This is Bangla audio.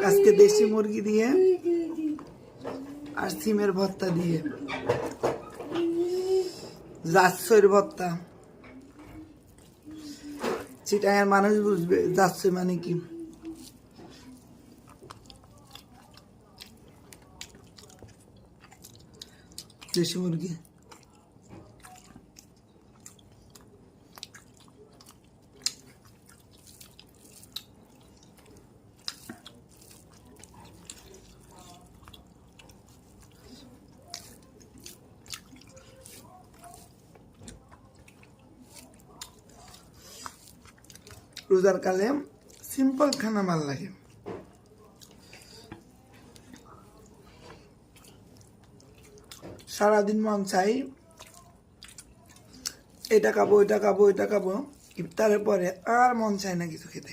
আজকে দেশি মুরগি দিয়ে আর সিমের ভর্তা দিয়ে জাচ্ছর ভর্তা। চিটাঙের মানুষ বুঝবে যাচ্ছে মানে কি। দেশি মুরগি রোজার কালে সিম্পল খানা ভাল লাগে। সারাদিন মন চাই এটা খাবো এটা খাবো এটা খাবো, ইফতারের পরে আর মন চায় না কিছু খেতে।